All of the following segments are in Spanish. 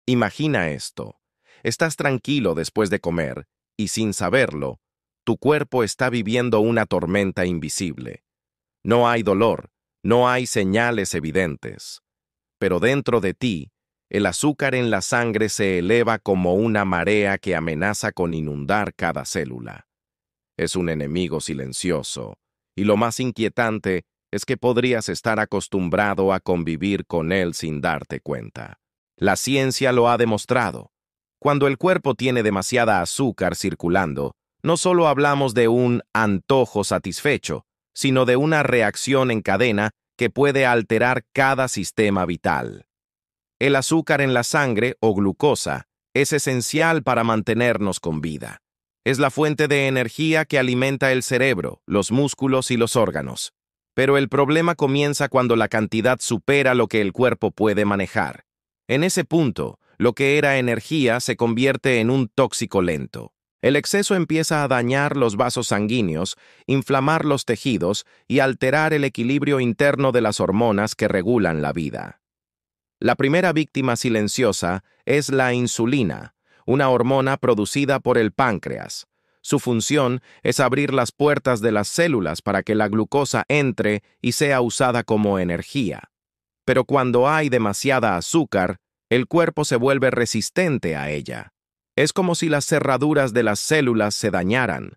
Imagina esto. Estás tranquilo después de comer y sin saberlo, tu cuerpo está viviendo una tormenta invisible. No hay dolor, no hay señales evidentes. Pero dentro de ti, el azúcar en la sangre se eleva como una marea que amenaza con inundar cada célula. Es un enemigo silencioso, y lo más inquietante es que podrías estar acostumbrado a convivir con él sin darte cuenta. La ciencia lo ha demostrado. Cuando el cuerpo tiene demasiada azúcar circulando, no solo hablamos de un antojo satisfecho, sino de una reacción en cadena que puede alterar cada sistema vital. El azúcar en la sangre, o glucosa, es esencial para mantenernos con vida. Es la fuente de energía que alimenta el cerebro, los músculos y los órganos. Pero el problema comienza cuando la cantidad supera lo que el cuerpo puede manejar. En ese punto, lo que era energía se convierte en un tóxico lento. El exceso empieza a dañar los vasos sanguíneos, inflamar los tejidos y alterar el equilibrio interno de las hormonas que regulan la vida. La primera víctima silenciosa es la insulina, una hormona producida por el páncreas. Su función es abrir las puertas de las células para que la glucosa entre y sea usada como energía. Pero cuando hay demasiada azúcar, el cuerpo se vuelve resistente a ella. Es como si las cerraduras de las células se dañaran.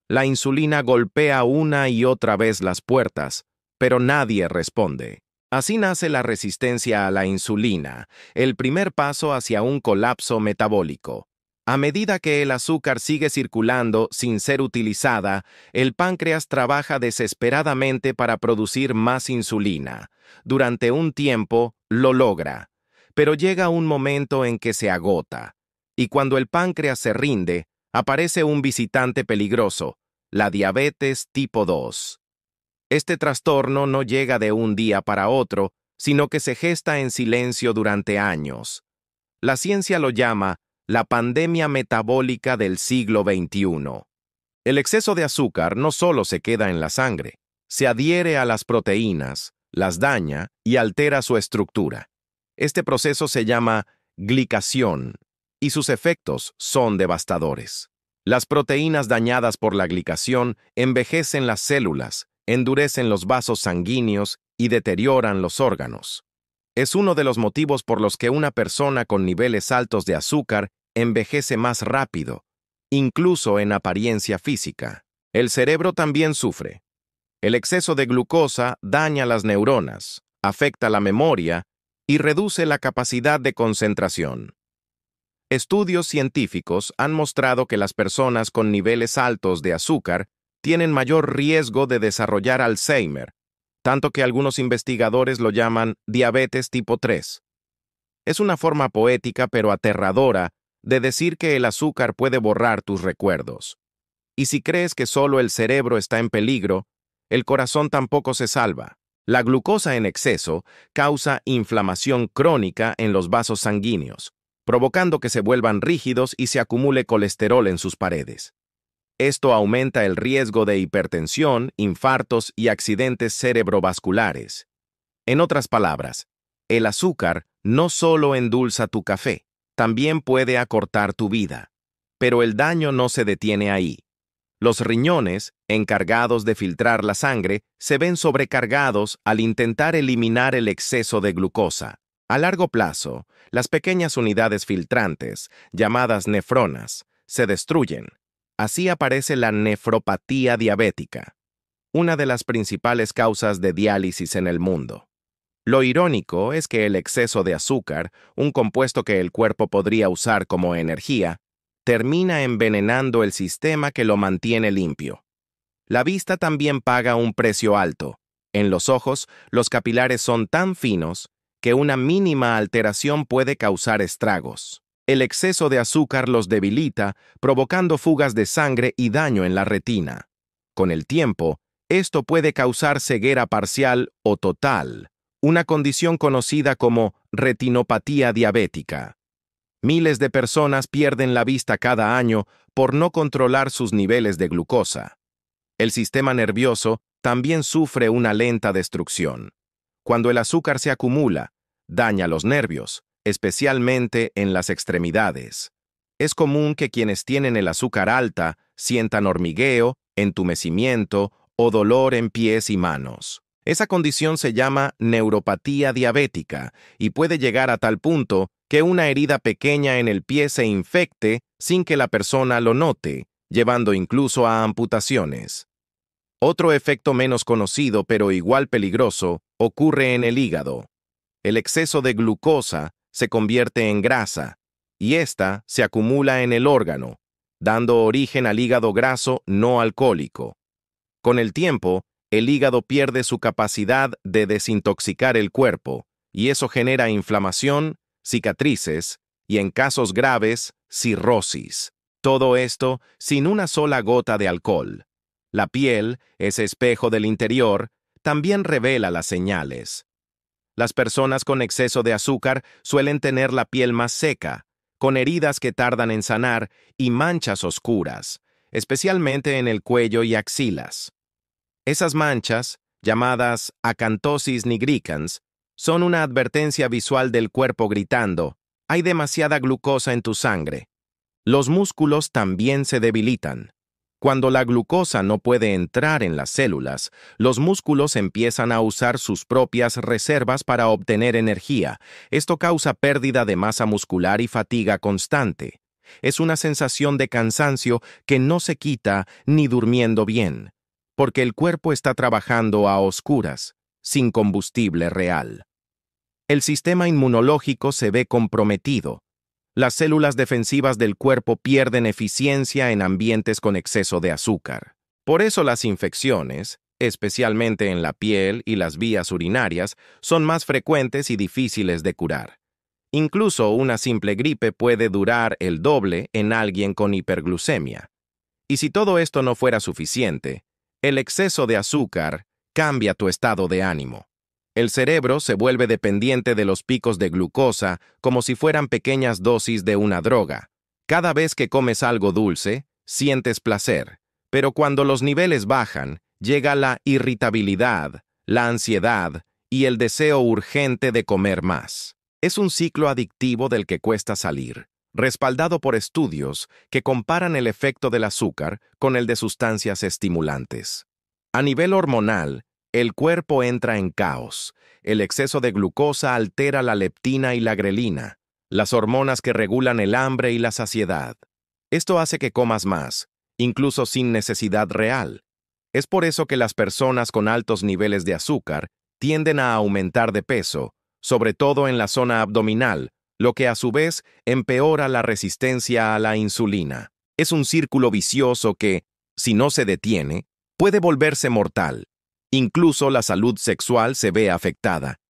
La insulina golpea una y otra vez las puertas, pero nadie responde. Así nace la resistencia a la insulina, el primer paso hacia un colapso metabólico. A medida que el azúcar sigue circulando sin ser utilizada, el páncreas trabaja desesperadamente para producir más insulina. Durante un tiempo, lo logra, pero llega un momento en que se agota. Y cuando el páncreas se rinde, aparece un visitante peligroso, la diabetes tipo 2. Este trastorno no llega de un día para otro, sino que se gesta en silencio durante años. La ciencia lo llama la pandemia metabólica del siglo XXI. El exceso de azúcar no solo se queda en la sangre, se adhiere a las proteínas, las daña y altera su estructura. Este proceso se llama glicación, y sus efectos son devastadores. Las proteínas dañadas por la glicación envejecen las células, endurecen los vasos sanguíneos y deterioran los órganos. Es uno de los motivos por los que una persona con niveles altos de azúcar envejece más rápido, incluso en apariencia física. El cerebro también sufre. El exceso de glucosa daña las neuronas, afecta la memoria y reduce la capacidad de concentración. Estudios científicos han mostrado que las personas con niveles altos de azúcar tienen mayor riesgo de desarrollar Alzheimer, tanto que algunos investigadores lo llaman diabetes tipo 3. Es una forma poética pero aterradora de decir que el azúcar puede borrar tus recuerdos. Y si crees que solo el cerebro está en peligro, el corazón tampoco se salva. La glucosa en exceso causa inflamación crónica en los vasos sanguíneos, provocando que se vuelvan rígidos y se acumule colesterol en sus paredes. Esto aumenta el riesgo de hipertensión, infartos y accidentes cerebrovasculares. En otras palabras, el azúcar no solo endulza tu café, también puede acortar tu vida. Pero el daño no se detiene ahí. Los riñones, encargados de filtrar la sangre, se ven sobrecargados al intentar eliminar el exceso de glucosa. A largo plazo, las pequeñas unidades filtrantes, llamadas nefronas, se destruyen. Así aparece la nefropatía diabética, una de las principales causas de diálisis en el mundo. Lo irónico es que el exceso de azúcar, un compuesto que el cuerpo podría usar como energía, termina envenenando el sistema que lo mantiene limpio. La vista también paga un precio alto. En los ojos, los capilares son tan finos que una mínima alteración puede causar estragos. El exceso de azúcar los debilita, provocando fugas de sangre y daño en la retina. Con el tiempo, esto puede causar ceguera parcial o total, una condición conocida como retinopatía diabética. Miles de personas pierden la vista cada año por no controlar sus niveles de glucosa. El sistema nervioso también sufre una lenta destrucción. Cuando el azúcar se acumula, daña los nervios, especialmente en las extremidades. Es común que quienes tienen el azúcar alta sientan hormigueo, entumecimiento o dolor en pies y manos. Esa condición se llama neuropatía diabética y puede llegar a tal punto que una herida pequeña en el pie se infecte sin que la persona lo note, llevando incluso a amputaciones. Otro efecto menos conocido pero igual peligroso ocurre en el hígado. El exceso de glucosa se convierte en grasa y ésta se acumula en el órgano, dando origen al hígado graso no alcohólico. Con el tiempo, el hígado pierde su capacidad de desintoxicar el cuerpo y eso genera inflamación, cicatrices y, en casos graves, cirrosis. Todo esto sin una sola gota de alcohol. La piel, ese espejo del interior, también revela las señales. Las personas con exceso de azúcar suelen tener la piel más seca, con heridas que tardan en sanar y manchas oscuras, especialmente en el cuello y axilas. Esas manchas, llamadas acantosis nigricans, son una advertencia visual del cuerpo gritando: «Hay demasiada glucosa en tu sangre». Los músculos también se debilitan. Cuando la glucosa no puede entrar en las células, los músculos empiezan a usar sus propias reservas para obtener energía. Esto causa pérdida de masa muscular y fatiga constante. Es una sensación de cansancio que no se quita ni durmiendo bien, porque el cuerpo está trabajando a oscuras, sin combustible real. El sistema inmunológico se ve comprometido. Las células defensivas del cuerpo pierden eficiencia en ambientes con exceso de azúcar. Por eso las infecciones, especialmente en la piel y las vías urinarias, son más frecuentes y difíciles de curar. Incluso una simple gripe puede durar el doble en alguien con hiperglucemia. Y si todo esto no fuera suficiente, el exceso de azúcar cambia tu estado de ánimo. El cerebro se vuelve dependiente de los picos de glucosa como si fueran pequeñas dosis de una droga. Cada vez que comes algo dulce, sientes placer, pero cuando los niveles bajan, llega la irritabilidad, la ansiedad y el deseo urgente de comer más. Es un ciclo adictivo del que cuesta salir, respaldado por estudios que comparan el efecto del azúcar con el de sustancias estimulantes. A nivel hormonal, el cuerpo entra en caos. El exceso de glucosa altera la leptina y la grelina, las hormonas que regulan el hambre y la saciedad. Esto hace que comas más, incluso sin necesidad real. Es por eso que las personas con altos niveles de azúcar tienden a aumentar de peso, sobre todo en la zona abdominal, lo que a su vez empeora la resistencia a la insulina. Es un círculo vicioso que, si no se detiene, puede volverse mortal. Incluso la salud sexual se ve afectada.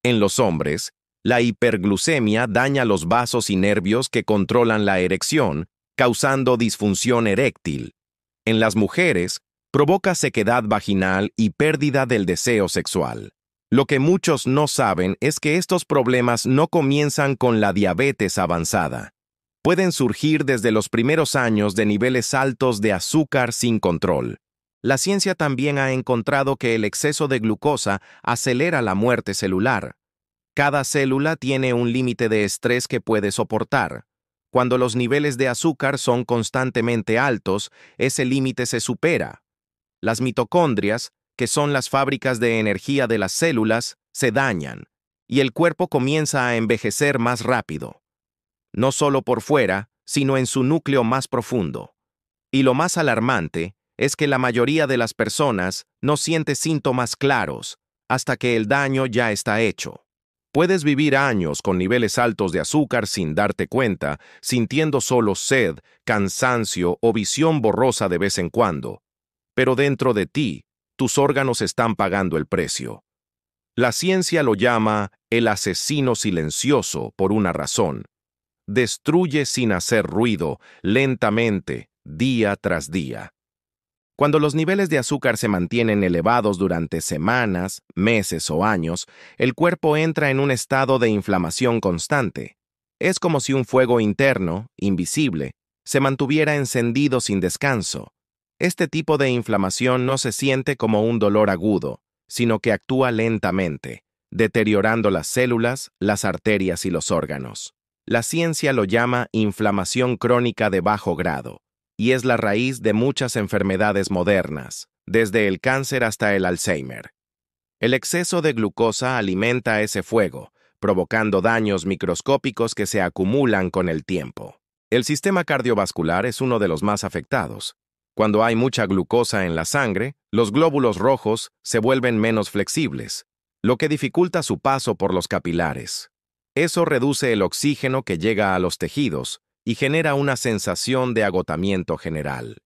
En los hombres, la hiperglucemia daña los vasos y nervios que controlan la erección, causando disfunción eréctil. En las mujeres, provoca sequedad vaginal y pérdida del deseo sexual. Lo que muchos no saben es que estos problemas no comienzan con la diabetes avanzada. Pueden surgir desde los primeros años de niveles altos de azúcar sin control. La ciencia también ha encontrado que el exceso de glucosa acelera la muerte celular. Cada célula tiene un límite de estrés que puede soportar. Cuando los niveles de azúcar son constantemente altos, ese límite se supera. Las mitocondrias, que son las fábricas de energía de las células, se dañan, y el cuerpo comienza a envejecer más rápido. No solo por fuera, sino en su núcleo más profundo. Y lo más alarmante es que la mayoría de las personas no siente síntomas claros hasta que el daño ya está hecho. Puedes vivir años con niveles altos de azúcar sin darte cuenta, sintiendo solo sed, cansancio o visión borrosa de vez en cuando. Pero dentro de ti, tus órganos están pagando el precio. La ciencia lo llama el asesino silencioso por una razón. Destruye sin hacer ruido, lentamente, día tras día. Cuando los niveles de azúcar se mantienen elevados durante semanas, meses o años, el cuerpo entra en un estado de inflamación constante. Es como si un fuego interno, invisible, se mantuviera encendido sin descanso. Este tipo de inflamación no se siente como un dolor agudo, sino que actúa lentamente, deteriorando las células, las arterias y los órganos. La ciencia lo llama inflamación crónica de bajo grado, y es la raíz de muchas enfermedades modernas, desde el cáncer hasta el Alzheimer. El exceso de glucosa alimenta ese fuego, provocando daños microscópicos que se acumulan con el tiempo. El sistema cardiovascular es uno de los más afectados. Cuando hay mucha glucosa en la sangre, los glóbulos rojos se vuelven menos flexibles, lo que dificulta su paso por los capilares. Eso reduce el oxígeno que llega a los tejidos y genera una sensación de agotamiento general.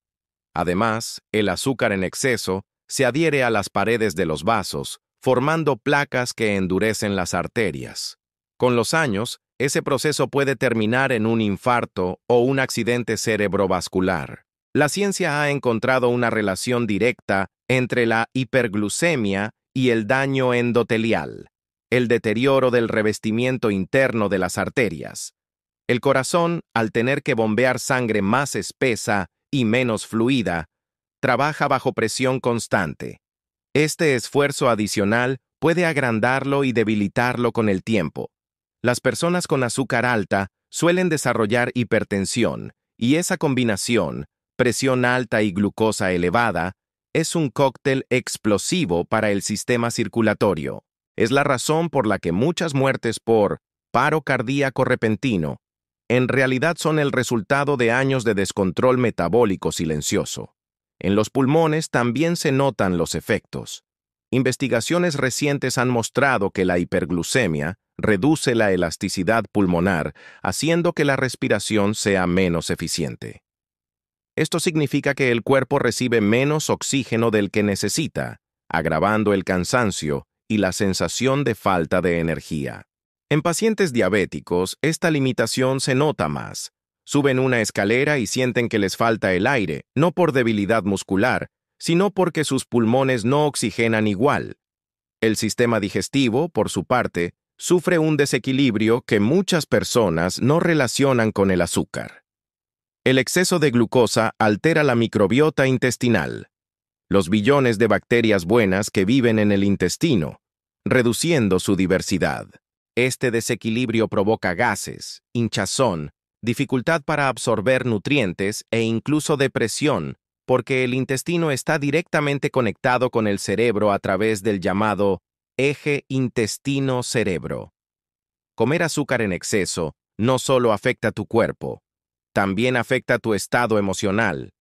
Además, el azúcar en exceso se adhiere a las paredes de los vasos, formando placas que endurecen las arterias. Con los años, ese proceso puede terminar en un infarto o un accidente cerebrovascular. La ciencia ha encontrado una relación directa entre la hiperglucemia y el daño endotelial, el deterioro del revestimiento interno de las arterias. El corazón, al tener que bombear sangre más espesa y menos fluida, trabaja bajo presión constante. Este esfuerzo adicional puede agrandarlo y debilitarlo con el tiempo. Las personas con azúcar alta suelen desarrollar hipertensión, y esa combinación, presión alta y glucosa elevada, es un cóctel explosivo para el sistema circulatorio. Es la razón por la que muchas muertes por paro cardíaco repentino en realidad son el resultado de años de descontrol metabólico silencioso. En los pulmones también se notan los efectos. Investigaciones recientes han mostrado que la hiperglucemia reduce la elasticidad pulmonar, haciendo que la respiración sea menos eficiente. Esto significa que el cuerpo recibe menos oxígeno del que necesita, agravando el cansancio y la sensación de falta de energía. En pacientes diabéticos, esta limitación se nota más. Suben una escalera y sienten que les falta el aire, no por debilidad muscular, sino porque sus pulmones no oxigenan igual. El sistema digestivo, por su parte, sufre un desequilibrio que muchas personas no relacionan con el azúcar. El exceso de glucosa altera la microbiota intestinal, los billones de bacterias buenas que viven en el intestino, reduciendo su diversidad. Este desequilibrio provoca gases, hinchazón, dificultad para absorber nutrientes e incluso depresión, porque el intestino está directamente conectado con el cerebro a través del llamado eje intestino-cerebro. Comer azúcar en exceso no solo afecta tu cuerpo, también afecta tu estado emocional.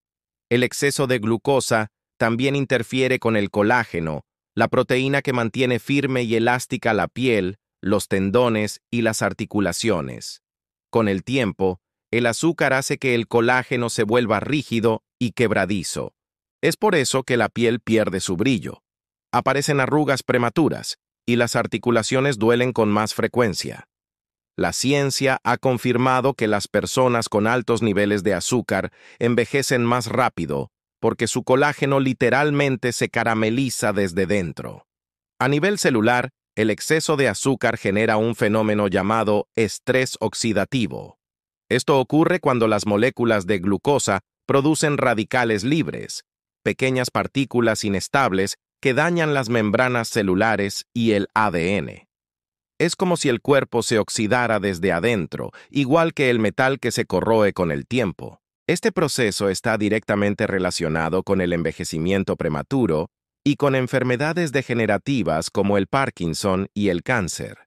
El exceso de glucosa también interfiere con el colágeno, la proteína que mantiene firme y elástica la piel, los tendones y las articulaciones. Con el tiempo, el azúcar hace que el colágeno se vuelva rígido y quebradizo. Es por eso que la piel pierde su brillo. Aparecen arrugas prematuras y las articulaciones duelen con más frecuencia. La ciencia ha confirmado que las personas con altos niveles de azúcar envejecen más rápido porque su colágeno literalmente se carameliza desde dentro. A nivel celular, el exceso de azúcar genera un fenómeno llamado estrés oxidativo. Esto ocurre cuando las moléculas de glucosa producen radicales libres, pequeñas partículas inestables que dañan las membranas celulares y el ADN. Es como si el cuerpo se oxidara desde adentro, igual que el metal que se corroe con el tiempo. Este proceso está directamente relacionado con el envejecimiento prematuro y con enfermedades degenerativas como el Parkinson y el cáncer.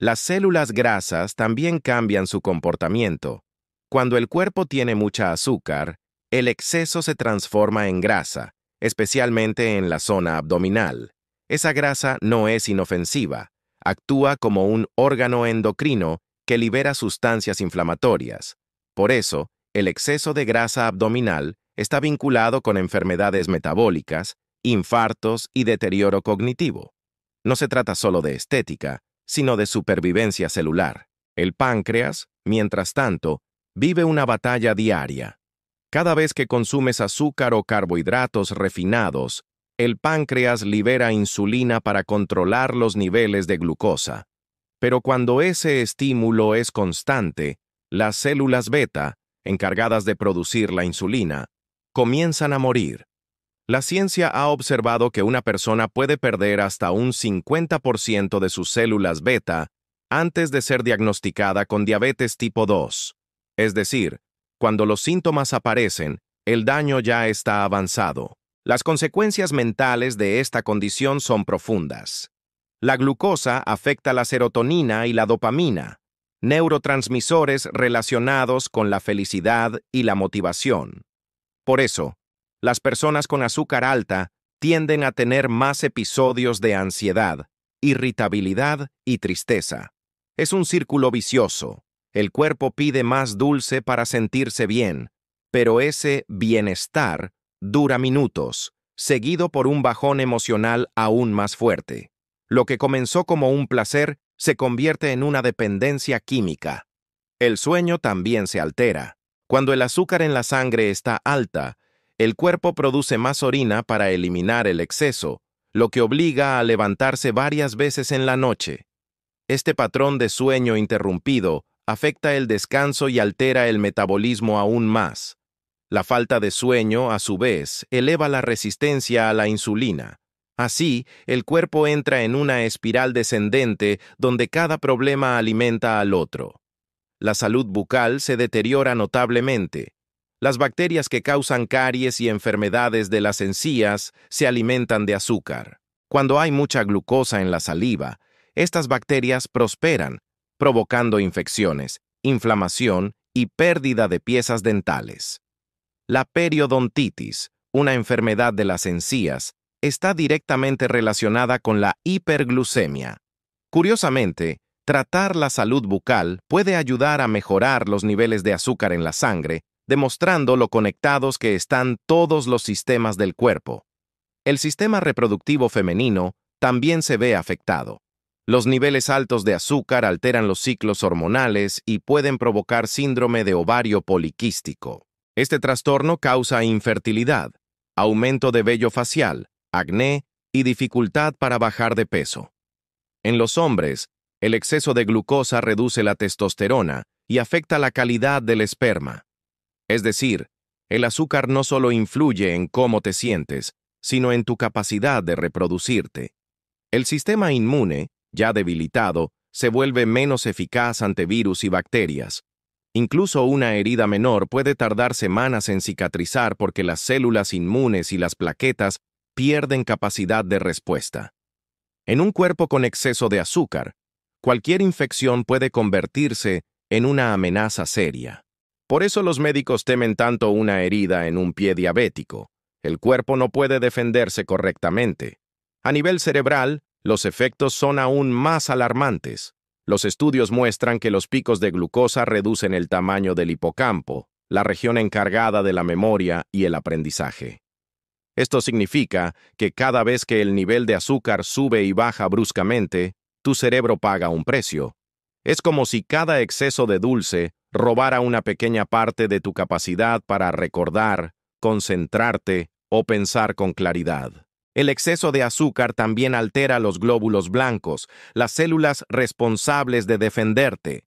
Las células grasas también cambian su comportamiento. Cuando el cuerpo tiene mucha azúcar, el exceso se transforma en grasa, especialmente en la zona abdominal. Esa grasa no es inofensiva, actúa como un órgano endocrino que libera sustancias inflamatorias. Por eso, el exceso de grasa abdominal está vinculado con enfermedades metabólicas, infartos y deterioro cognitivo. No se trata solo de estética, sino de supervivencia celular. El páncreas, mientras tanto, vive una batalla diaria. Cada vez que consumes azúcar o carbohidratos refinados, el páncreas libera insulina para controlar los niveles de glucosa. Pero cuando ese estímulo es constante, las células beta, encargadas de producir la insulina, comienzan a morir. La ciencia ha observado que una persona puede perder hasta un 50% de sus células beta antes de ser diagnosticada con diabetes tipo 2. Es decir, cuando los síntomas aparecen, el daño ya está avanzado. Las consecuencias mentales de esta condición son profundas. La glucosa afecta la serotonina y la dopamina, neurotransmisores relacionados con la felicidad y la motivación. Por eso, las personas con azúcar alta tienden a tener más episodios de ansiedad, irritabilidad y tristeza. Es un círculo vicioso. El cuerpo pide más dulce para sentirse bien, pero ese bienestar dura minutos, seguido por un bajón emocional aún más fuerte. Lo que comenzó como un placer se convierte en una dependencia química. El sueño también se altera. Cuando el azúcar en la sangre está alta, el cuerpo produce más orina para eliminar el exceso, lo que obliga a levantarse varias veces en la noche. Este patrón de sueño interrumpido afecta el descanso y altera el metabolismo aún más. La falta de sueño, a su vez, eleva la resistencia a la insulina. Así, el cuerpo entra en una espiral descendente donde cada problema alimenta al otro. La salud bucal se deteriora notablemente. Las bacterias que causan caries y enfermedades de las encías se alimentan de azúcar. Cuando hay mucha glucosa en la saliva, estas bacterias prosperan, provocando infecciones, inflamación y pérdida de piezas dentales. La periodontitis, una enfermedad de las encías, está directamente relacionada con la hiperglucemia. Curiosamente, tratar la salud bucal puede ayudar a mejorar los niveles de azúcar en la sangre, demostrando lo conectados que están todos los sistemas del cuerpo. El sistema reproductivo femenino también se ve afectado. Los niveles altos de azúcar alteran los ciclos hormonales y pueden provocar síndrome de ovario poliquístico. Este trastorno causa infertilidad, aumento de vello facial, acné y dificultad para bajar de peso. En los hombres, el exceso de glucosa reduce la testosterona y afecta la calidad del esperma. Es decir, el azúcar no solo influye en cómo te sientes, sino en tu capacidad de reproducirte. El sistema inmune, ya debilitado, se vuelve menos eficaz ante virus y bacterias. Incluso una herida menor puede tardar semanas en cicatrizar porque las células inmunes y las plaquetas pierden capacidad de respuesta. En un cuerpo con exceso de azúcar, cualquier infección puede convertirse en una amenaza seria. Por eso los médicos temen tanto una herida en un pie diabético. El cuerpo no puede defenderse correctamente. A nivel cerebral, los efectos son aún más alarmantes. Los estudios muestran que los picos de glucosa reducen el tamaño del hipocampo, la región encargada de la memoria y el aprendizaje. Esto significa que cada vez que el nivel de azúcar sube y baja bruscamente, tu cerebro paga un precio. Es como si cada exceso de dulce robara una pequeña parte de tu capacidad para recordar, concentrarte o pensar con claridad. El exceso de azúcar también altera los glóbulos blancos, las células responsables de defenderte.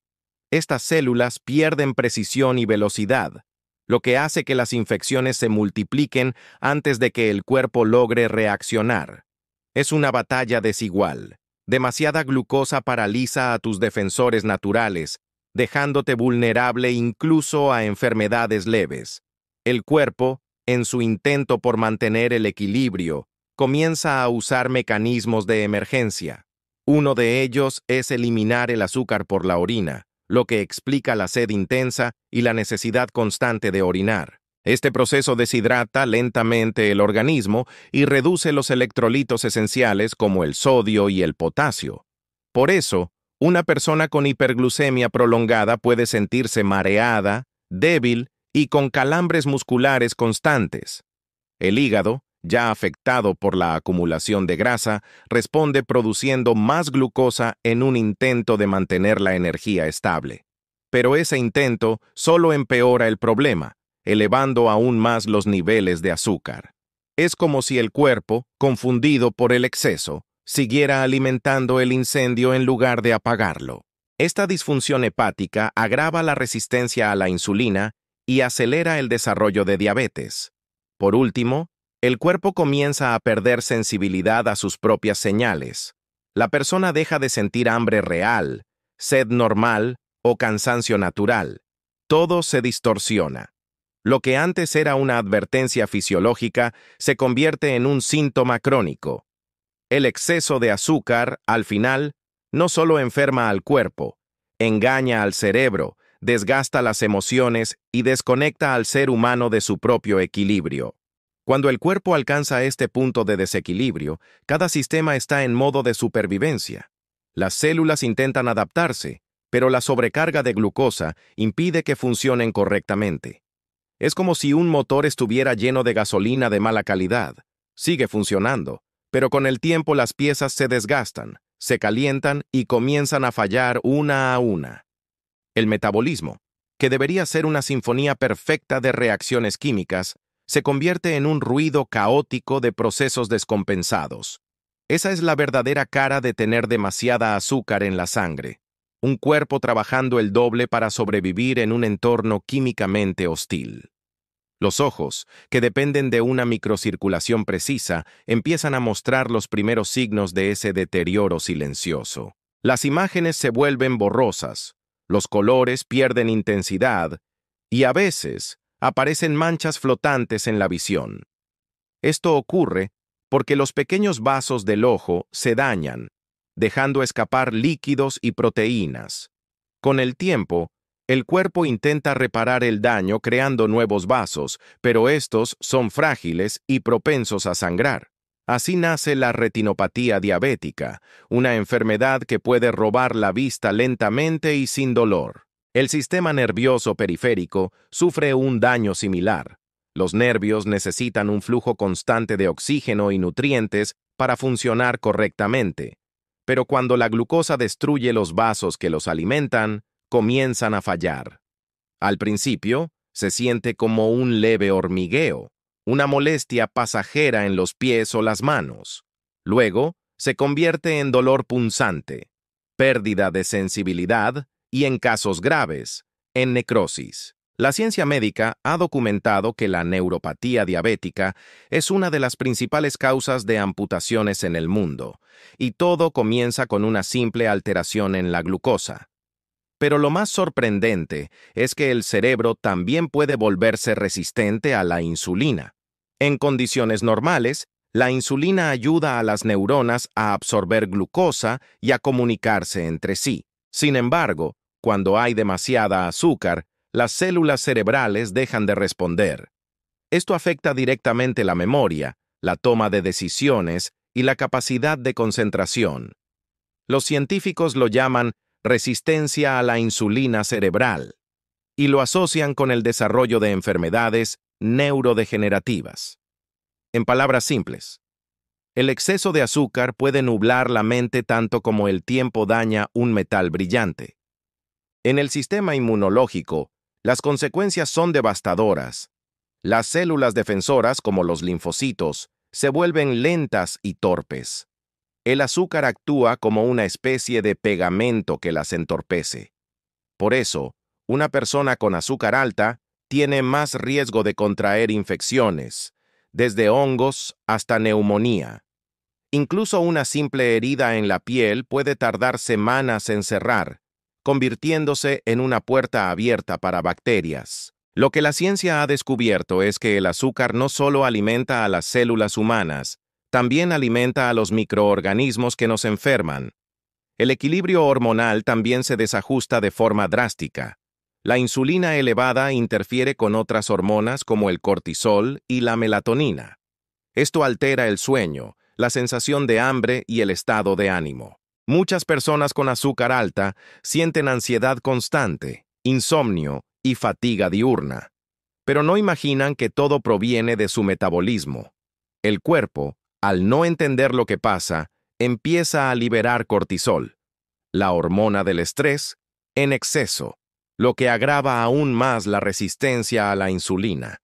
Estas células pierden precisión y velocidad, lo que hace que las infecciones se multipliquen antes de que el cuerpo logre reaccionar. Es una batalla desigual. Demasiada glucosa paraliza a tus defensores naturales, dejándote vulnerable incluso a enfermedades leves. El cuerpo, en su intento por mantener el equilibrio, comienza a usar mecanismos de emergencia. Uno de ellos es eliminar el azúcar por la orina, lo que explica la sed intensa y la necesidad constante de orinar. Este proceso deshidrata lentamente el organismo y reduce los electrolitos esenciales como el sodio y el potasio. Por eso, una persona con hiperglucemia prolongada puede sentirse mareada, débil y con calambres musculares constantes. El hígado, ya afectado por la acumulación de grasa, responde produciendo más glucosa en un intento de mantener la energía estable. Pero ese intento solo empeora el problema, elevando aún más los niveles de azúcar. Es como si el cuerpo, confundido por el exceso, siguiera alimentando el incendio en lugar de apagarlo. Esta disfunción hepática agrava la resistencia a la insulina y acelera el desarrollo de diabetes. Por último, el cuerpo comienza a perder sensibilidad a sus propias señales. La persona deja de sentir hambre real, sed normal o cansancio natural. Todo se distorsiona. Lo que antes era una advertencia fisiológica se convierte en un síntoma crónico. El exceso de azúcar, al final, no solo enferma al cuerpo, engaña al cerebro, desgasta las emociones y desconecta al ser humano de su propio equilibrio. Cuando el cuerpo alcanza este punto de desequilibrio, cada sistema está en modo de supervivencia. Las células intentan adaptarse, pero la sobrecarga de glucosa impide que funcionen correctamente. Es como si un motor estuviera lleno de gasolina de mala calidad. Sigue funcionando, pero con el tiempo las piezas se desgastan, se calientan y comienzan a fallar una a una. El metabolismo, que debería ser una sinfonía perfecta de reacciones químicas, se convierte en un ruido caótico de procesos descompensados. Esa es la verdadera cara de tener demasiada azúcar en la sangre. Un cuerpo trabajando el doble para sobrevivir en un entorno químicamente hostil. Los ojos, que dependen de una microcirculación precisa, empiezan a mostrar los primeros signos de ese deterioro silencioso. Las imágenes se vuelven borrosas, los colores pierden intensidad y a veces aparecen manchas flotantes en la visión. Esto ocurre porque los pequeños vasos del ojo se dañan, dejando escapar líquidos y proteínas. Con el tiempo, el cuerpo intenta reparar el daño creando nuevos vasos, pero estos son frágiles y propensos a sangrar. Así nace la retinopatía diabética, una enfermedad que puede robar la vista lentamente y sin dolor. El sistema nervioso periférico sufre un daño similar. Los nervios necesitan un flujo constante de oxígeno y nutrientes para funcionar correctamente. Pero cuando la glucosa destruye los vasos que los alimentan, comienzan a fallar. Al principio, se siente como un leve hormigueo, una molestia pasajera en los pies o las manos. Luego, se convierte en dolor punzante, pérdida de sensibilidad y, en casos graves, en necrosis. La ciencia médica ha documentado que la neuropatía diabética es una de las principales causas de amputaciones en el mundo, y todo comienza con una simple alteración en la glucosa. Pero lo más sorprendente es que el cerebro también puede volverse resistente a la insulina. En condiciones normales, la insulina ayuda a las neuronas a absorber glucosa y a comunicarse entre sí. Sin embargo, cuando hay demasiada azúcar, las células cerebrales dejan de responder. Esto afecta directamente la memoria, la toma de decisiones y la capacidad de concentración. Los científicos lo llaman resistencia a la insulina cerebral y lo asocian con el desarrollo de enfermedades neurodegenerativas. En palabras simples, el exceso de azúcar puede nublar la mente tanto como el tiempo daña un metal brillante. En el sistema inmunológico, las consecuencias son devastadoras. Las células defensoras, como los linfocitos, se vuelven lentas y torpes. El azúcar actúa como una especie de pegamento que las entorpece. Por eso, una persona con azúcar alta tiene más riesgo de contraer infecciones, desde hongos hasta neumonía. Incluso una simple herida en la piel puede tardar semanas en cerrar, convirtiéndose en una puerta abierta para bacterias. Lo que la ciencia ha descubierto es que el azúcar no solo alimenta a las células humanas, también alimenta a los microorganismos que nos enferman. El equilibrio hormonal también se desajusta de forma drástica. La insulina elevada interfiere con otras hormonas como el cortisol y la melatonina. Esto altera el sueño, la sensación de hambre y el estado de ánimo. Muchas personas con azúcar alta sienten ansiedad constante, insomnio y fatiga diurna. Pero no imaginan que todo proviene de su metabolismo. El cuerpo, al no entender lo que pasa, empieza a liberar cortisol, la hormona del estrés, en exceso, lo que agrava aún más la resistencia a la insulina.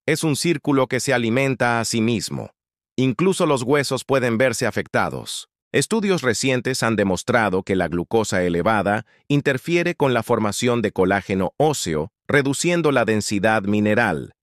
Es un círculo que se alimenta a sí mismo. Incluso los huesos pueden verse afectados. Estudios recientes han demostrado que la glucosa elevada interfiere con la formación de colágeno óseo, reduciendo la densidad mineral.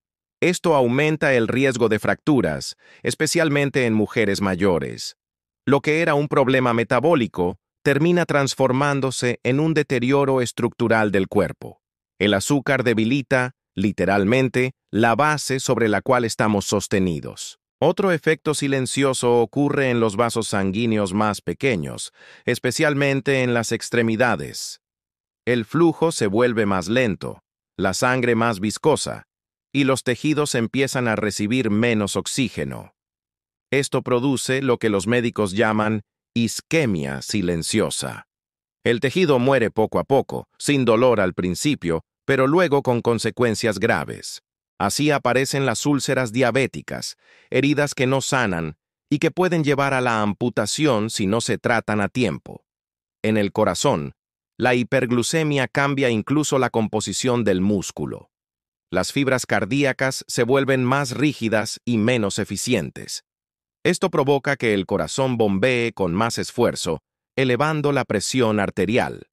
Esto aumenta el riesgo de fracturas, especialmente en mujeres mayores. Lo que era un problema metabólico termina transformándose en un deterioro estructural del cuerpo. El azúcar debilita, literalmente, la base sobre la cual estamos sostenidos. Otro efecto silencioso ocurre en los vasos sanguíneos más pequeños, especialmente en las extremidades. El flujo se vuelve más lento, la sangre más viscosa, y los tejidos empiezan a recibir menos oxígeno. Esto produce lo que los médicos llaman isquemia silenciosa. El tejido muere poco a poco, sin dolor al principio, pero luego con consecuencias graves. Así aparecen las úlceras diabéticas, heridas que no sanan y que pueden llevar a la amputación si no se tratan a tiempo. En el corazón, la hiperglucemia cambia incluso la composición del músculo. Las fibras cardíacas se vuelven más rígidas y menos eficientes. Esto provoca que el corazón bombee con más esfuerzo, elevando la presión arterial.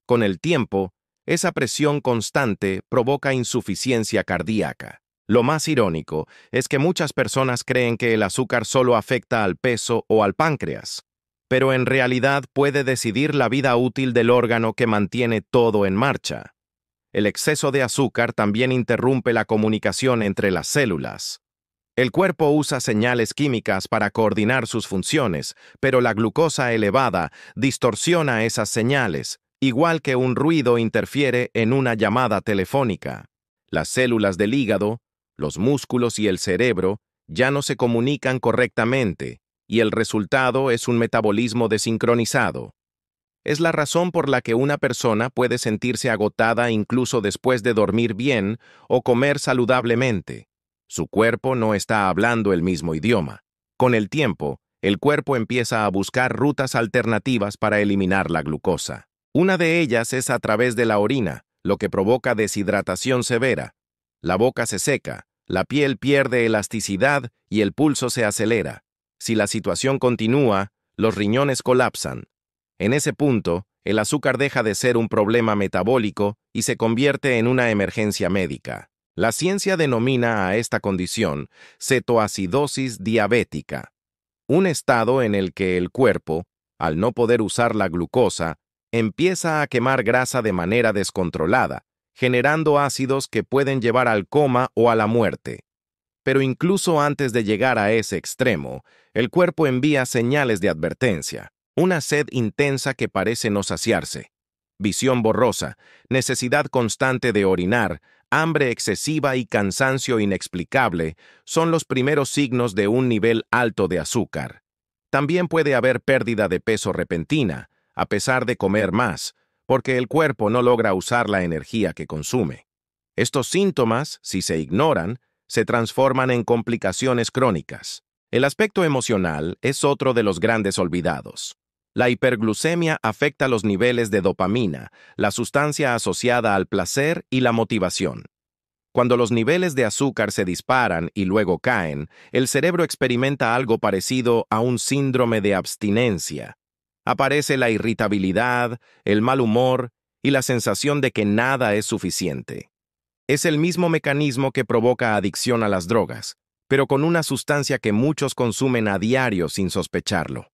Con el tiempo, esa presión constante provoca insuficiencia cardíaca. Lo más irónico es que muchas personas creen que el azúcar solo afecta al peso o al páncreas, pero en realidad puede decidir la vida útil del órgano que mantiene todo en marcha. El exceso de azúcar también interrumpe la comunicación entre las células. El cuerpo usa señales químicas para coordinar sus funciones, pero la glucosa elevada distorsiona esas señales, igual que un ruido interfiere en una llamada telefónica. Las células del hígado, los músculos y el cerebro ya no se comunican correctamente, y el resultado es un metabolismo desincronizado. Es la razón por la que una persona puede sentirse agotada incluso después de dormir bien o comer saludablemente. Su cuerpo no está hablando el mismo idioma. Con el tiempo, el cuerpo empieza a buscar rutas alternativas para eliminar la glucosa. Una de ellas es a través de la orina, lo que provoca deshidratación severa. La boca se seca, la piel pierde elasticidad y el pulso se acelera. Si la situación continúa, los riñones colapsan. En ese punto, el azúcar deja de ser un problema metabólico y se convierte en una emergencia médica. La ciencia denomina a esta condición cetoacidosis diabética, un estado en el que el cuerpo, al no poder usar la glucosa, empieza a quemar grasa de manera descontrolada, generando ácidos que pueden llevar al coma o a la muerte. Pero incluso antes de llegar a ese extremo, el cuerpo envía señales de advertencia. Una sed intensa que parece no saciarse, visión borrosa, necesidad constante de orinar, hambre excesiva y cansancio inexplicable son los primeros signos de un nivel alto de azúcar. También puede haber pérdida de peso repentina, a pesar de comer más, porque el cuerpo no logra usar la energía que consume. Estos síntomas, si se ignoran, se transforman en complicaciones crónicas. El aspecto emocional es otro de los grandes olvidados. La hiperglucemia afecta los niveles de dopamina, la sustancia asociada al placer y la motivación. Cuando los niveles de azúcar se disparan y luego caen, el cerebro experimenta algo parecido a un síndrome de abstinencia. Aparece la irritabilidad, el mal humor y la sensación de que nada es suficiente. Es el mismo mecanismo que provoca adicción a las drogas, pero con una sustancia que muchos consumen a diario sin sospecharlo.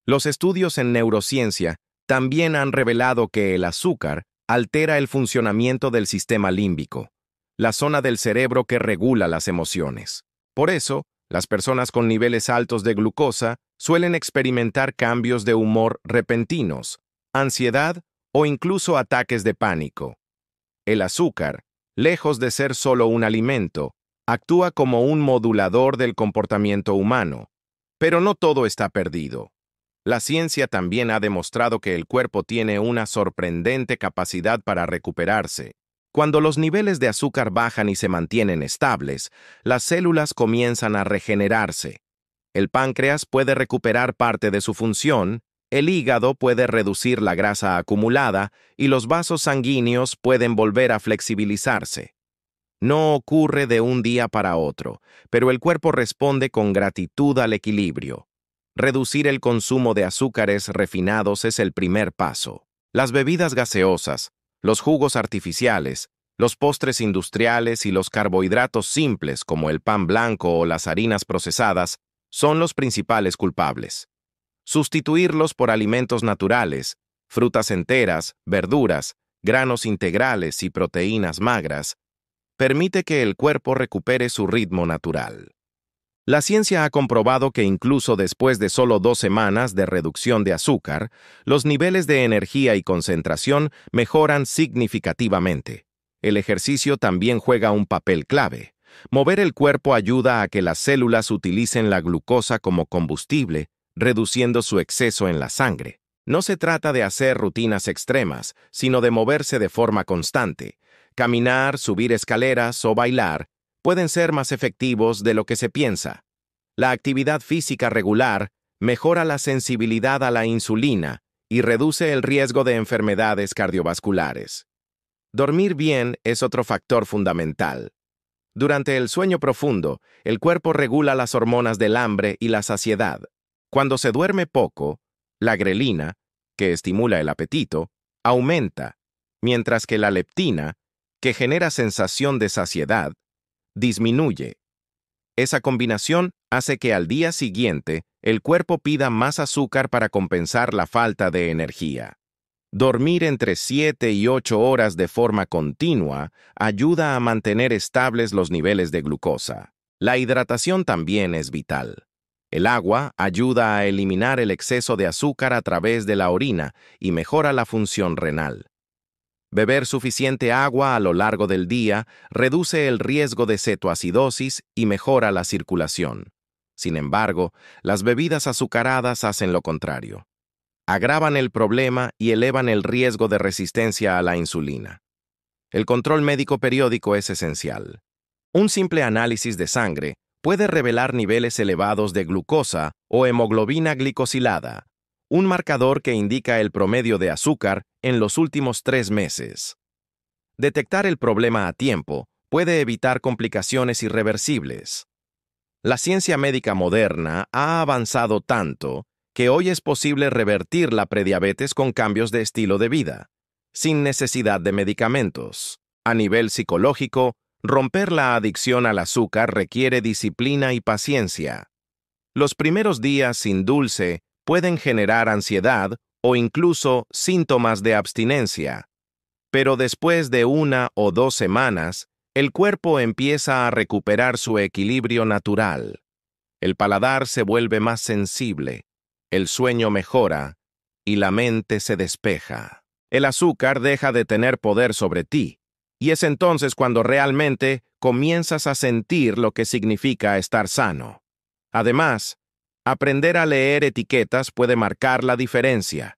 Los estudios en neurociencia también han revelado que el azúcar altera el funcionamiento del sistema límbico, la zona del cerebro que regula las emociones. Por eso, las personas con niveles altos de glucosa suelen experimentar cambios de humor repentinos, ansiedad o incluso ataques de pánico. El azúcar, lejos de ser solo un alimento, actúa como un modulador del comportamiento humano. Pero no todo está perdido. La ciencia también ha demostrado que el cuerpo tiene una sorprendente capacidad para recuperarse. Cuando los niveles de azúcar bajan y se mantienen estables, las células comienzan a regenerarse. El páncreas puede recuperar parte de su función, el hígado puede reducir la grasa acumulada y los vasos sanguíneos pueden volver a flexibilizarse. No ocurre de un día para otro, pero el cuerpo responde con gratitud al equilibrio. Reducir el consumo de azúcares refinados es el primer paso. Las bebidas gaseosas, los jugos artificiales, Los postres industriales y los carbohidratos simples, como el pan blanco o las harinas procesadas, son los principales culpables. Sustituirlos por alimentos naturales, frutas enteras, verduras, granos integrales y proteínas magras, permite que el cuerpo recupere su ritmo natural. La ciencia ha comprobado que incluso después de solo 2 semanas de reducción de azúcar, los niveles de energía y concentración mejoran significativamente. El ejercicio también juega un papel clave. Mover el cuerpo ayuda a que las células utilicen la glucosa como combustible, reduciendo su exceso en la sangre. No se trata de hacer rutinas extremas, sino de moverse de forma constante. Caminar, subir escaleras o bailar pueden ser más efectivos de lo que se piensa. La actividad física regular mejora la sensibilidad a la insulina y reduce el riesgo de enfermedades cardiovasculares. Dormir bien es otro factor fundamental. Durante el sueño profundo, el cuerpo regula las hormonas del hambre y la saciedad. Cuando se duerme poco, la grelina, que estimula el apetito, aumenta, mientras que la leptina, que genera sensación de saciedad, disminuye. Esa combinación hace que al día siguiente el cuerpo pida más azúcar para compensar la falta de energía. Dormir entre 7 y 8 horas de forma continua ayuda a mantener estables los niveles de glucosa. La hidratación también es vital. El agua ayuda a eliminar el exceso de azúcar a través de la orina y mejora la función renal. Beber suficiente agua a lo largo del día reduce el riesgo de cetoacidosis y mejora la circulación. Sin embargo, las bebidas azucaradas hacen lo contrario. Agravan el problema y elevan el riesgo de resistencia a la insulina. El control médico periódico es esencial. Un simple análisis de sangre puede revelar niveles elevados de glucosa o hemoglobina glicosilada, un marcador que indica el promedio de azúcar en los últimos 3 meses. Detectar el problema a tiempo puede evitar complicaciones irreversibles. La ciencia médica moderna ha avanzado tanto que hoy es posible revertir la prediabetes con cambios de estilo de vida, sin necesidad de medicamentos. A nivel psicológico, romper la adicción al azúcar requiere disciplina y paciencia. Los primeros días sin dulce pueden generar ansiedad o incluso síntomas de abstinencia. Pero después de 1 o 2 semanas, el cuerpo empieza a recuperar su equilibrio natural. El paladar se vuelve más sensible, el sueño mejora y la mente se despeja. El azúcar deja de tener poder sobre ti, y es entonces cuando realmente comienzas a sentir lo que significa estar sano. Además, aprender a leer etiquetas puede marcar la diferencia.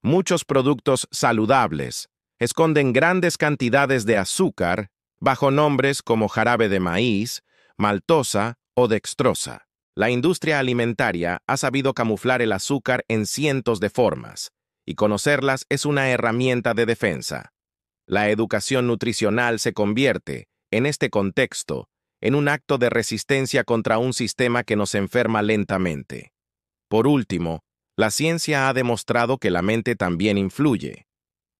Muchos productos saludables esconden grandes cantidades de azúcar bajo nombres como jarabe de maíz, maltosa o dextrosa. La industria alimentaria ha sabido camuflar el azúcar en cientos de formas, y conocerlas es una herramienta de defensa. La educación nutricional se convierte, en este contexto, en un acto de resistencia contra un sistema que nos enferma lentamente. Por último, la ciencia ha demostrado que la mente también influye.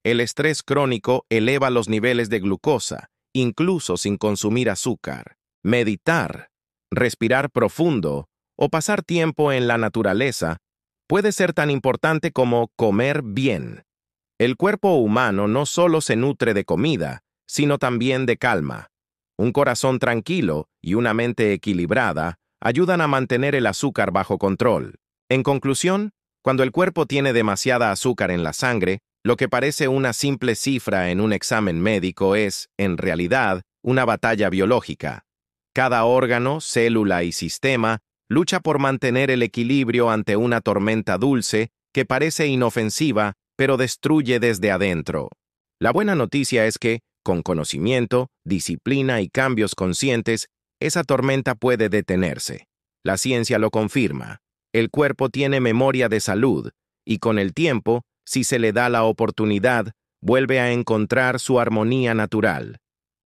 El estrés crónico eleva los niveles de glucosa, incluso sin consumir azúcar. Meditar, respirar profundo o pasar tiempo en la naturaleza puede ser tan importante como comer bien. El cuerpo humano no solo se nutre de comida, sino también de calma. Un corazón tranquilo y una mente equilibrada ayudan a mantener el azúcar bajo control. En conclusión, cuando el cuerpo tiene demasiada azúcar en la sangre, lo que parece una simple cifra en un examen médico es, en realidad, una batalla biológica. Cada órgano, célula y sistema lucha por mantener el equilibrio ante una tormenta dulce que parece inofensiva, pero destruye desde adentro. La buena noticia es que, con conocimiento, disciplina y cambios conscientes, esa tormenta puede detenerse. La ciencia lo confirma. El cuerpo tiene memoria de salud, y con el tiempo, si se le da la oportunidad, vuelve a encontrar su armonía natural.